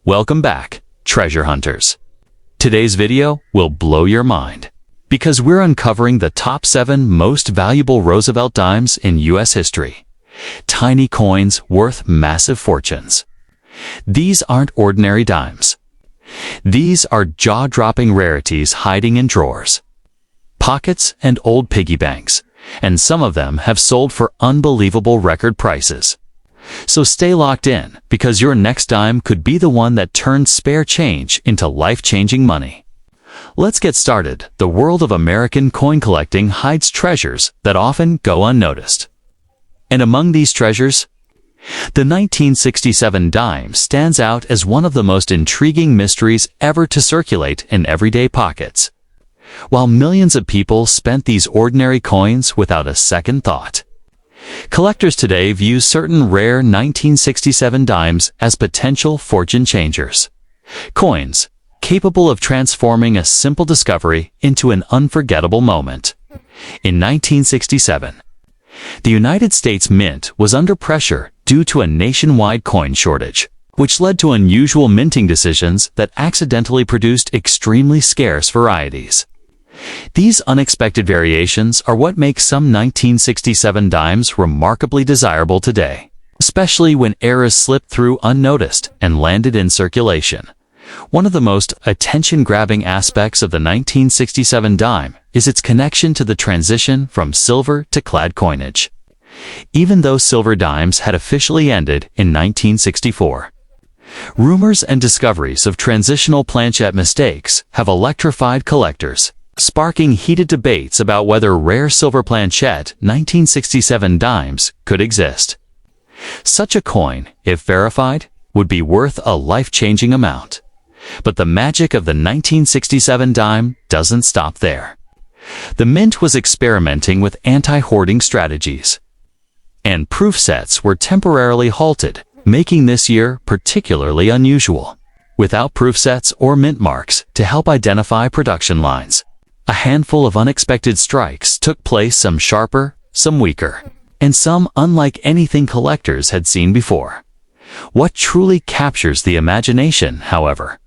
Welcome back, treasure hunters. Today's video will blow your mind because we're uncovering the top 7 most valuable Roosevelt dimes in US history. Tiny coins worth massive fortunes. These aren't ordinary dimes. These are jaw-dropping rarities hiding in drawers, pockets, and old piggy banks, and some of them have sold for unbelievable record prices. So stay locked in, because your next dime could be the one that turns spare change into life-changing money. Let's get started. The world of American coin collecting hides treasures that often go unnoticed. And among these treasures, the 1967 dime stands out as one of the most intriguing mysteries ever to circulate in everyday pockets. While millions of people spent these ordinary coins without a second thought, collectors today view certain rare 1967 dimes as potential fortune changers. Coins capable of transforming a simple discovery into an unforgettable moment. In 1967, the United States Mint was under pressure due to a nationwide coin shortage, which led to unusual minting decisions that accidentally produced extremely scarce varieties. These unexpected variations are what make some 1967 dimes remarkably desirable today, especially when errors slipped through unnoticed and landed in circulation. One of the most attention-grabbing aspects of the 1967 dime is its connection to the transition from silver to clad coinage. Even though silver dimes had officially ended in 1964, rumors and discoveries of transitional planchette mistakes have electrified collectors, sparking heated debates about whether rare silver planchette 1967 dimes could exist. Such a coin, if verified, would be worth a life-changing amount. But the magic of the 1967 dime doesn't stop there. The Mint was experimenting with anti-hoarding strategies, and proof sets were temporarily halted, making this year particularly unusual. Without proof sets or mint marks to help identify production lines, a handful of unexpected strikes took place, some sharper, some weaker, and some unlike anything collectors had seen before. What truly captures the imagination, however,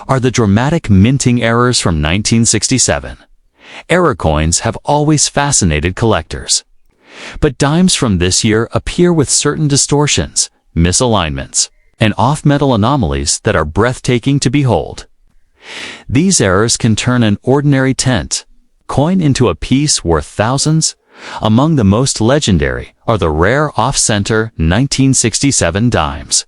are the dramatic minting errors from 1967. Error coins have always fascinated collectors, but dimes from this year appear with certain distortions, misalignments, and off-metal anomalies that are breathtaking to behold. These errors can turn an ordinary 10-cent coin into a piece worth thousands. Among the most legendary are the rare off-center 1967 dimes.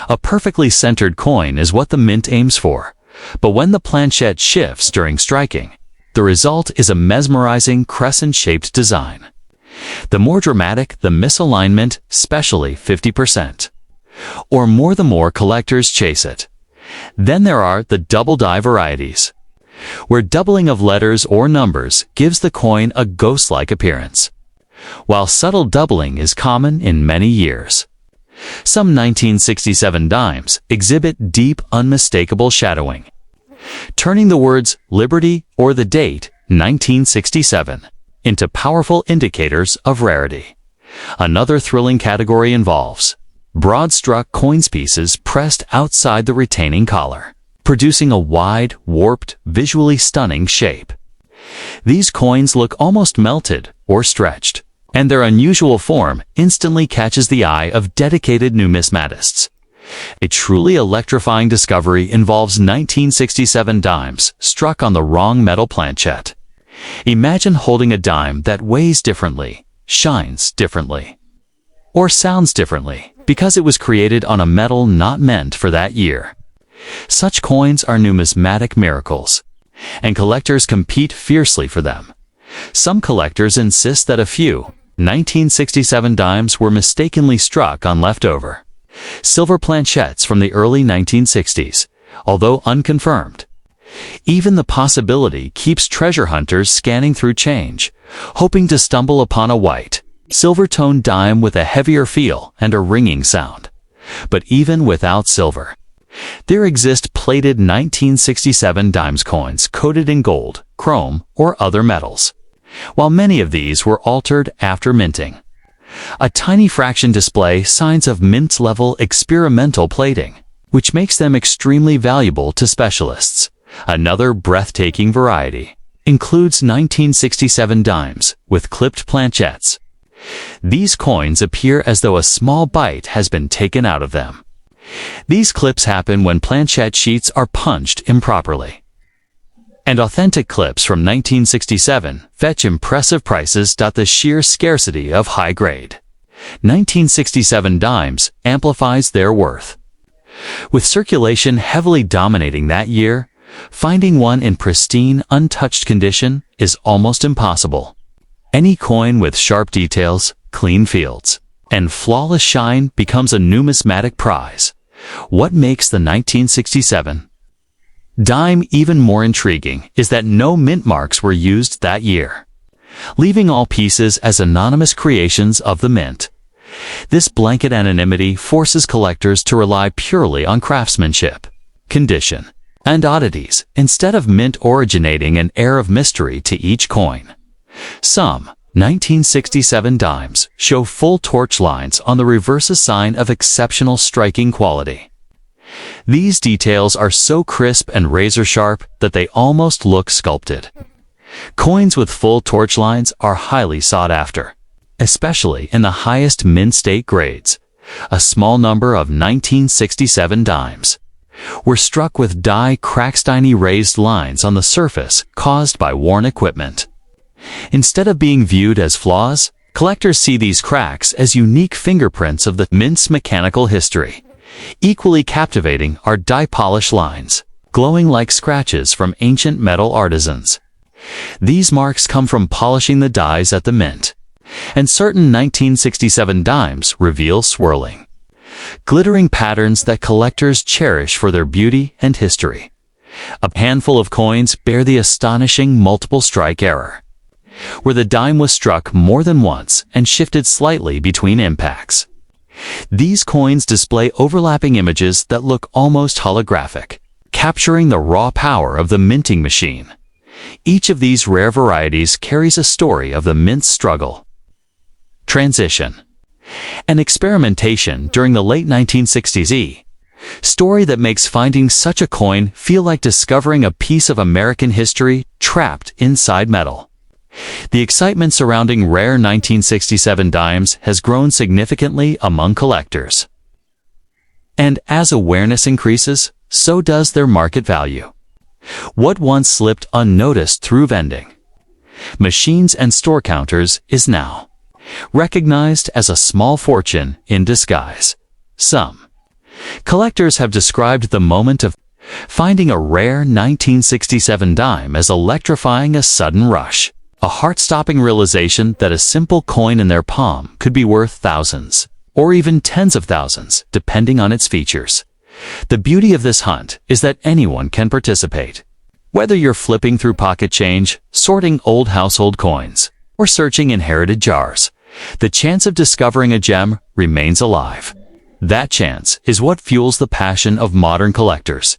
A perfectly centered coin is what the Mint aims for, but when the planchette shifts during striking, the result is a mesmerizing crescent-shaped design. The more dramatic the misalignment, especially 50% or more, the more collectors chase it. Then there are the double die varieties, where doubling of letters or numbers gives the coin a ghost-like appearance, while subtle doubling is common in many years. Some 1967 dimes exhibit deep, unmistakable shadowing, turning the words Liberty or the date 1967 into powerful indicators of rarity. Another thrilling category involves broad-struck coins pieces pressed outside the retaining collar, producing a wide, warped, visually stunning shape. These coins look almost melted or stretched, and their unusual form instantly catches the eye of dedicated numismatists. A truly electrifying discovery involves 1967 dimes struck on the wrong metal planchette. Imagine holding a dime that weighs differently, shines differently, or sounds differently because it was created on a metal not meant for that year. Such coins are numismatic miracles, and collectors compete fiercely for them. Some collectors insist that a few 1967 dimes were mistakenly struck on leftover silver planchettes from the early 1960s, although unconfirmed. Even the possibility keeps treasure hunters scanning through change, hoping to stumble upon a white, silver-toned dime with a heavier feel and a ringing sound. But even without silver, there exist plated 1967 dimes coins coated in gold, chrome, or other metals. While many of these were altered after minting, a tiny fraction display signs of mint-level experimental plating. which makes them extremely valuable to specialists. Another breathtaking variety includes 1967 dimes with clipped planchettes. These coins appear as though a small bite has been taken out of them. These clips happen when planchette sheets are punched improperly. And authentic clips from 1967 fetch impressive prices. The sheer scarcity of high-grade 1967 dimes amplifies their worth. With circulation heavily dominating that year, finding one in pristine, untouched condition is almost impossible. Any coin with sharp details, clean fields, and flawless shine becomes a numismatic prize. What makes the 1967 dime even more intriguing is that no mint marks were used that year, leaving all pieces as anonymous creations of the mint. This blanket anonymity forces collectors to rely purely on craftsmanship, condition, and oddities, instead of mint originating an air of mystery to each coin. Some 1967 dimes show full torch lines on the reverse, a sign of exceptional striking quality. These details are so crisp and razor-sharp that they almost look sculpted. Coins with full torch lines are highly sought after, especially in the highest mint state grades. A small number of 1967 dimes were struck with die cracks, tiny raised lines on the surface caused by worn equipment. Instead of being viewed as flaws, collectors see these cracks as unique fingerprints of the mint's mechanical history. Equally captivating are die polish lines, glowing like scratches from ancient metal artisans. These marks come from polishing the dies at the mint, and certain 1967 dimes reveal swirling, glittering patterns that collectors cherish for their beauty and history. A handful of coins bear the astonishing multiple strike error, where the dime was struck more than once and shifted slightly between impacts. These coins display overlapping images that look almost holographic, capturing the raw power of the minting machine. Each of these rare varieties carries a story of the mint's struggle, transition, and experimentation during the late 1960s. Story that makes finding such a coin feel like discovering a piece of American history trapped inside metal. The excitement surrounding rare 1967 dimes has grown significantly among collectors. And as awareness increases, so does their market value. What once slipped unnoticed through vending machines and store counters is now recognized as a small fortune in disguise. Some collectors have described the moment of finding a rare 1967 dime as electrifying, a sudden rush, a heart-stopping realization that a simple coin in their palm could be worth thousands, or even tens of thousands, depending on its features. The beauty of this hunt is that anyone can participate. Whether you're flipping through pocket change, sorting old household coins, or searching inherited jars, the chance of discovering a gem remains alive. That chance is what fuels the passion of modern collectors.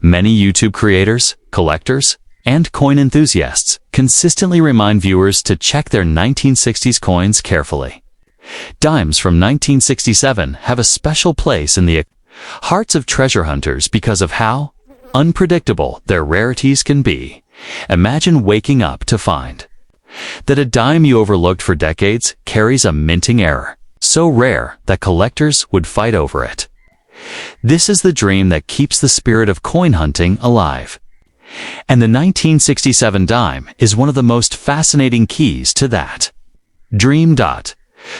Many YouTube creators, collectors, and coin enthusiasts consistently remind viewers to check their 1960s coins carefully. Dimes from 1967 have a special place in the hearts of treasure hunters because of how unpredictable their rarities can be. Imagine waking up to find that a dime you overlooked for decades carries a minting error so rare that collectors would fight over it. This is the dream that keeps the spirit of coin hunting alive. And the 1967 dime is one of the most fascinating keys to that dream.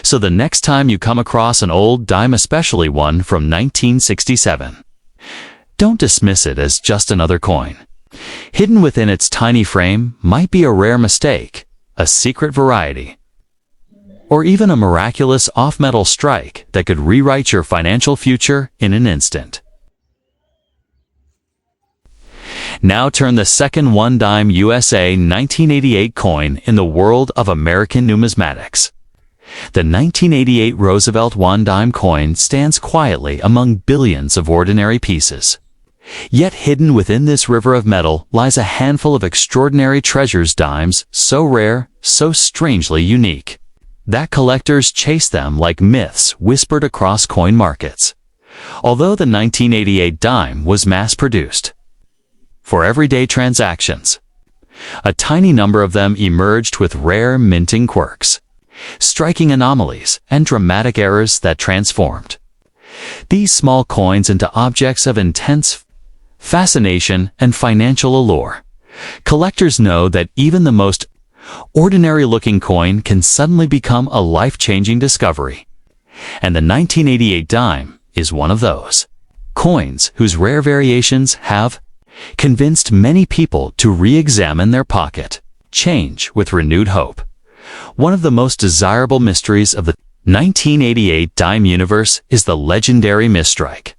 So the next time you come across an old dime, especially one from 1967, don't dismiss it as just another coin. Hidden within its tiny frame might be a rare mistake, a secret variety, or even a miraculous off-metal strike that could rewrite your financial future in an instant. Now turn the second one dime USA 1988 coin in the world of American numismatics. The 1988 Roosevelt One Dime coin stands quietly among billions of ordinary pieces. Yet hidden within this river of metal lies a handful of extraordinary treasures, dimes so rare, so strangely unique, that collectors chase them like myths whispered across coin markets. although the 1988 dime was mass-produced for everyday transactions. A tiny number of them emerged with rare minting quirks, striking anomalies, and dramatic errors that transformed these small coins into objects of intense fascination and financial allure. Collectors know that even the most ordinary-looking coin can suddenly become a life-changing discovery, and the 1988 dime is one of those coins whose rare variations have convinced many people to re-examine their pocket change with renewed hope. One of the most desirable mysteries of the 1988 dime universe is the legendary misstrike,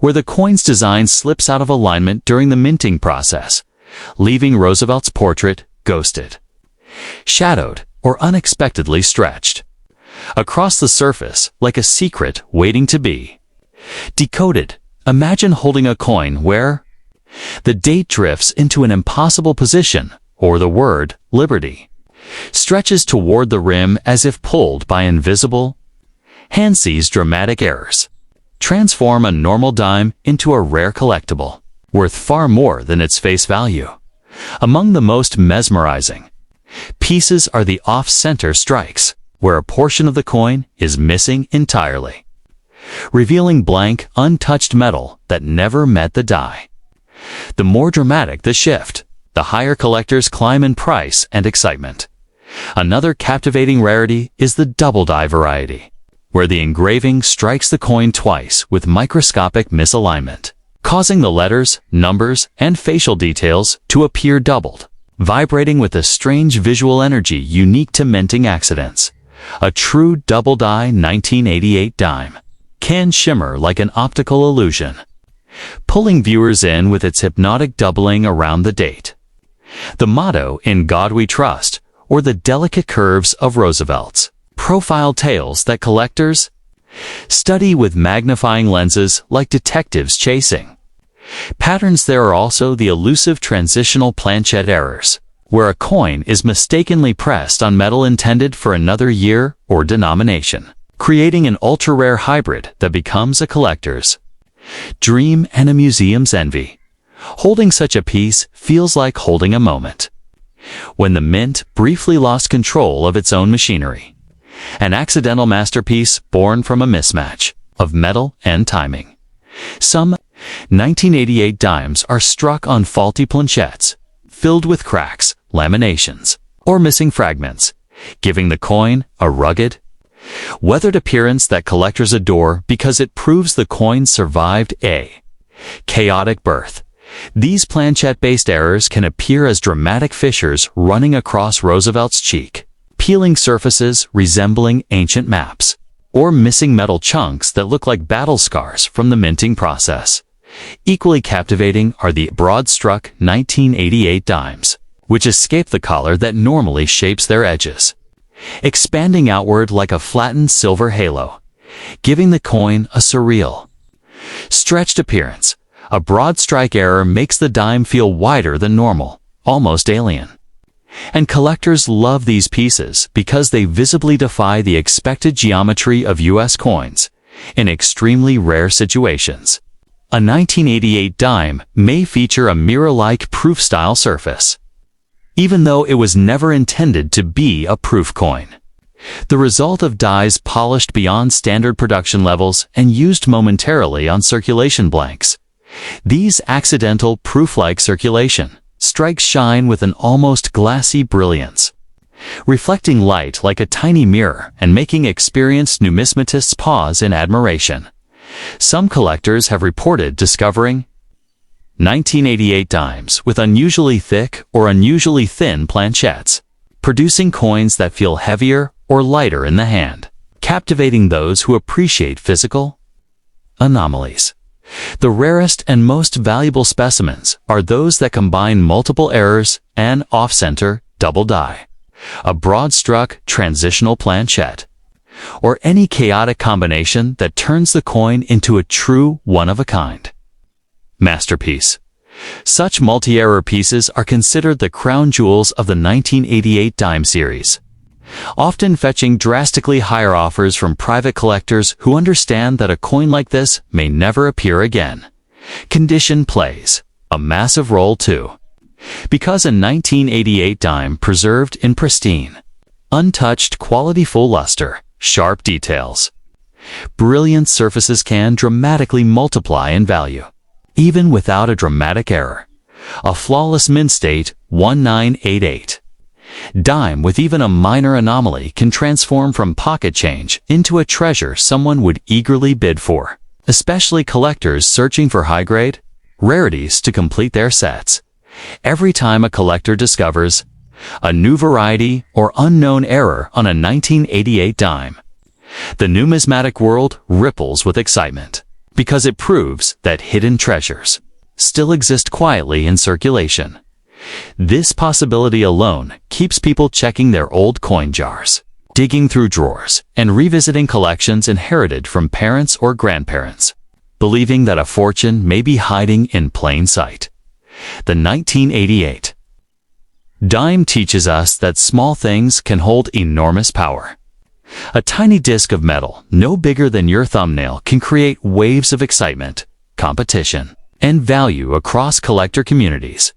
where the coin's design slips out of alignment during the minting process, leaving Roosevelt's portrait ghosted, shadowed, or unexpectedly stretched across the surface like a secret waiting to be decoded. Imagine holding a coin where the date drifts into an impossible position, or the word liberty stretches toward the rim as if pulled by invisible hands. These dramatic errors transform a normal dime into a rare collectible, worth far more than its face value. Among the most mesmerizing pieces are the off-center strikes, where a portion of the coin is missing entirely, revealing blank, untouched metal that never met the die. The more dramatic the shift, the higher collectors climb in price and excitement. Another captivating rarity is the double die variety, where the engraving strikes the coin twice with microscopic misalignment, causing the letters, numbers, and facial details to appear doubled, vibrating with a strange visual energy unique to minting accidents. A true double die 1988 dime can shimmer like an optical illusion, pulling viewers in with its hypnotic doubling around the date. The motto, "In God We Trust," or the delicate curves of Roosevelt's profile tales that collectors study with magnifying lenses like detectives chasing patterns. There are also the elusive transitional planchette errors, where a coin is mistakenly pressed on metal intended for another year or denomination, creating an ultra-rare hybrid that becomes a collector's dream and a museum's envy. Holding such a piece feels like holding a moment when the mint briefly lost control of its own machinery, an accidental masterpiece born from a mismatch of metal and timing. Some 1988 dimes are struck on faulty planchettes, filled with cracks, laminations, or missing fragments, giving the coin a rugged, weathered appearance that collectors adore because it proves the coin survived a chaotic birth. These planchette-based errors can appear as dramatic fissures running across Roosevelt's cheek, peeling surfaces resembling ancient maps, or missing metal chunks that look like battle scars from the minting process. Equally captivating are the broad-struck 1988 dimes, which escape the collar that normally shapes their edges, expanding outward like a flattened silver halo, giving the coin a surreal, stretched appearance. A broad strike error makes the dime feel wider than normal, almost alien. And collectors love these pieces because they visibly defy the expected geometry of US coins in extremely rare situations. A 1988 dime may feature a mirror-like proof-style surface, even though it was never intended to be a proof coin. The result of dies polished beyond standard production levels and used momentarily on circulation blanks. These accidental proof-like circulation strikes shine with an almost glassy brilliance, reflecting light like a tiny mirror and making experienced numismatists pause in admiration. Some collectors have reported discovering 1988 dimes with unusually thick or unusually thin planchettes, producing coins that feel heavier or lighter in the hand, captivating those who appreciate physical anomalies. The rarest and most valuable specimens are those that combine multiple errors, an off-center double die, a broad-struck transitional planchette, or any chaotic combination that turns the coin into a true one-of-a-kind masterpiece. Such multi-error pieces are considered the crown jewels of the 1988 dime series. often fetching drastically higher offers from private collectors who understand that a coin like this may never appear again. Condition plays a massive role too. Because a 1988 dime preserved in pristine, untouched quality full luster, sharp details, brilliant surfaces can dramatically multiply in value, even without a dramatic error. A flawless mint state 1988 dime with even a minor anomaly can transform from pocket change into a treasure someone would eagerly bid for, especially collectors searching for high-grade rarities to complete their sets. Every time a collector discovers a new variety or unknown error on a 1988 dime, the numismatic world ripples with excitement, because it proves that hidden treasures still exist quietly in circulation. This possibility alone keeps people checking their old coin jars, digging through drawers, and revisiting collections inherited from parents or grandparents, believing that a fortune may be hiding in plain sight. The 1988 dime teaches us that small things can hold enormous power. A tiny disc of metal, no bigger than your thumbnail, can create waves of excitement, competition, and value across collector communities.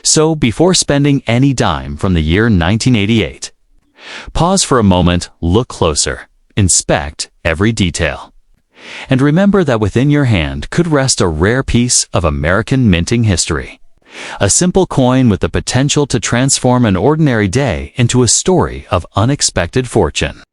So before spending any dime from the year 1988, pause for a moment, look closer, inspect every detail. And remember that within your hand could rest a rare piece of American minting history. A simple coin with the potential to transform an ordinary day into a story of unexpected fortune.